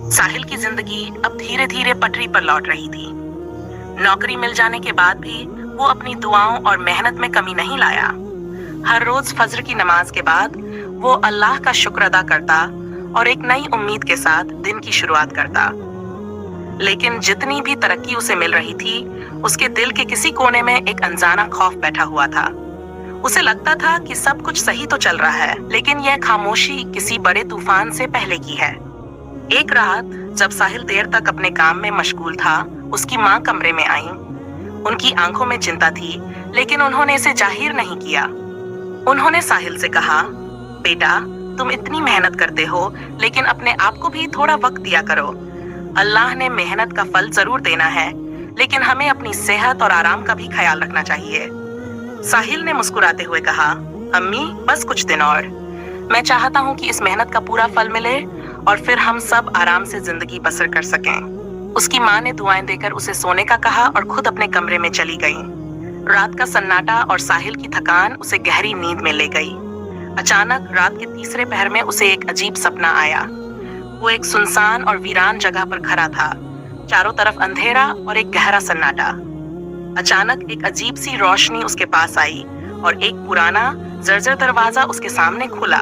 साहिल की जिंदगी अब धीरे धीरे पटरी पर लौट रही थी। नौकरी मिल जाने के बाद भी वो अपनी दुआओं और मेहनत में कमी नहीं लाया। हर रोज फजर की नमाज के बाद वो अल्लाह का शुक्र अदा करता और एक नई उम्मीद के साथ दिन की शुरुआत करता। लेकिन जितनी भी तरक्की उसे मिल रही थी, उसके दिल के किसी कोने में एक अनजाना खौफ बैठा हुआ था। उसे लगता था कि सब कुछ सही तो चल रहा है, लेकिन यह खामोशी किसी बड़े तूफान से पहले की है। एक रात जब साहिल देर तक अपने काम में मशगूल था, उसकी माँ कमरे में आई। उनकी आंखों में चिंता थी, लेकिन उन्होंने इसे जाहिर नहीं किया। उन्होंने साहिल से कहा, बेटा, तुम इतनी मेहनत करते हो, लेकिन अपने आप को भी थोड़ा वक्त दिया करो। अल्लाह ने मेहनत का फल जरूर देना है, लेकिन हमें अपनी सेहत और आराम का भी ख्याल रखना चाहिए। साहिल ने मुस्कुराते हुए कहा, अम्मी, बस कुछ दिन और। मैं चाहता हूँ कि इस मेहनत का पूरा फल मिले और फिर हम सब आराम से जिंदगी बसर कर सकें। उसकी माँ ने दुआएं देकर उसे सोने का कहा और खुद अपने कमरे में चली गई। रात का सन्नाटा और साहिल की थकान उसे गहरी नींद में ले गई। अचानक रात के तीसरे पहर में उसे एक अजीब सपना आया। वो एक सुनसान और वीरान जगह पर खड़ा था। चारों तरफ अंधेरा और एक गहरा सन्नाटा। अचानक एक अजीब सी रोशनी उसके पास आई और एक पुराना जर्जर दरवाजा उसके सामने खुला।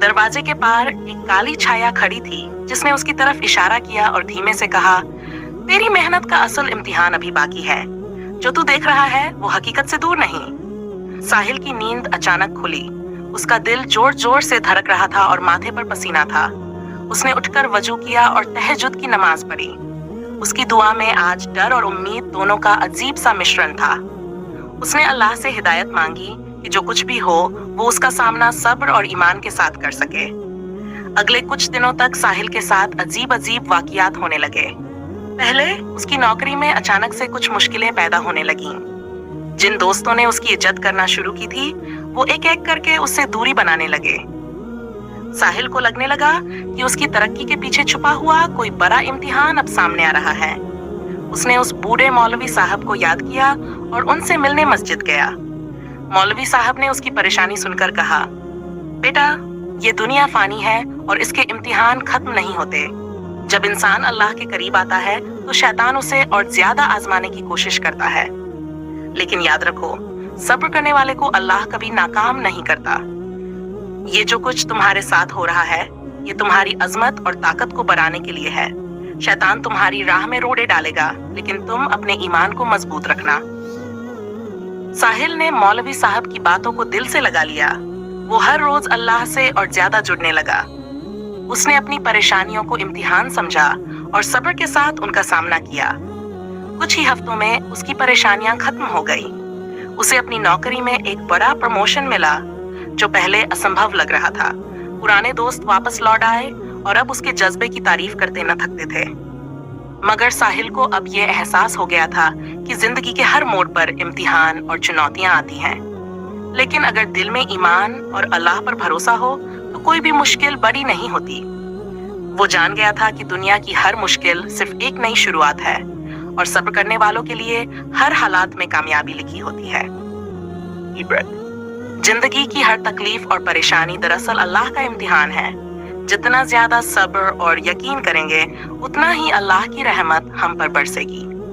दरवाजे के पार एक काली छाया खड़ी थी, जिसने उसकी तरफ इशारा किया और धीमे से कहा, तेरी मेहनत का असल इम्तिहान अभी बाकी है। जो तू देख रहा है वो हकीकत से दूर नहीं। साहिल की नींद अचानक खुली। उसका दिल जोर जोर से धड़क रहा था और माथे पर पसीना था। उसने उठकर वजू किया और तहज्जुद की नमाज पढ़ी। उसकी दुआ में आज डर और उम्मीद दोनों का अजीब सा मिश्रण था। उसने अल्लाह से हिदायत मांगी कि जो कुछ भी हो वो उसका सामना सब्र और ईमान के साथ कर सके। अगले कुछ दिनों तक साहिल के साथ अजीब अजीब वाकयात होने लगे। पहले उसकी नौकरी में अचानक से कुछ मुश्किलें पैदा होने लगीं। जिन दोस्तों ने उसकी इज्जत करना शुरू की थी, वो एक एक करके उससे दूरी बनाने लगे। साहिल को लगने लगा कि उसकी तरक्की के पीछे छुपा हुआ कोई बड़ा इम्तिहान अब सामने आ रहा है। उसने उस बूढ़े मौलवी साहब को याद किया और उनसे मिलने मस्जिद गया। मौलवी साहब ने उसकी परेशानी सुनकर कहा, बेटा, ये दुनिया फानी है और इसके इम्तिहान खत्म नहीं होते। जब इंसान अल्लाह के करीब आता है तो शैतान उसे और ज्यादा आजमाने की कोशिश करता है, लेकिन याद रखो, सब्र करने वाले को अल्लाह कभी नाकाम नहीं करता। ये जो कुछ तुम्हारे साथ हो रहा है, ये तुम्हारी अजमत और ताकत को बढ़ाने के लिए है। शैतान तुम्हारी राह में रोड़े डालेगा, लेकिन तुम अपने ईमान को मजबूत रखना। साहिल ने मौलवी साहब की बातों को दिल से लगा लिया। वो हर रोज अल्लाह से और ज्यादा जुड़ने लगा। उसने अपनी परेशानियों को इम्तिहान समझा और सब्र के साथ उनका सामना किया। कुछ ही हफ्तों में उसकी परेशानियां खत्म हो गई। उसे अपनी नौकरी में एक बड़ा प्रमोशन मिला, जो पहले असंभव लग रहा था। पुराने दोस्त वापस लौट आए और अब उसके जज्बे की तारीफ करते न थकते थे। मगर साहिल को अब ये एहसास हो गया था कि जिंदगी के हर मोड़ पर इम्तिहान और चुनौतियां आती हैं, लेकिन अगर दिल में ईमान और अल्लाह पर भरोसा हो तो कोई भी मुश्किल बड़ी नहीं होती। वो जान गया था कि दुनिया की हर मुश्किल सिर्फ एक नई शुरुआत है और सब्र करने वालों के लिए हर हालात में कामयाबी लिखी होती है। जिंदगी की हर तकलीफ और परेशानी दरअसल अल्लाह का इम्तिहान है। जितना ज्यादा सब्र और यकीन करेंगे, उतना ही अल्लाह की रहमत हम पर बरसेगी।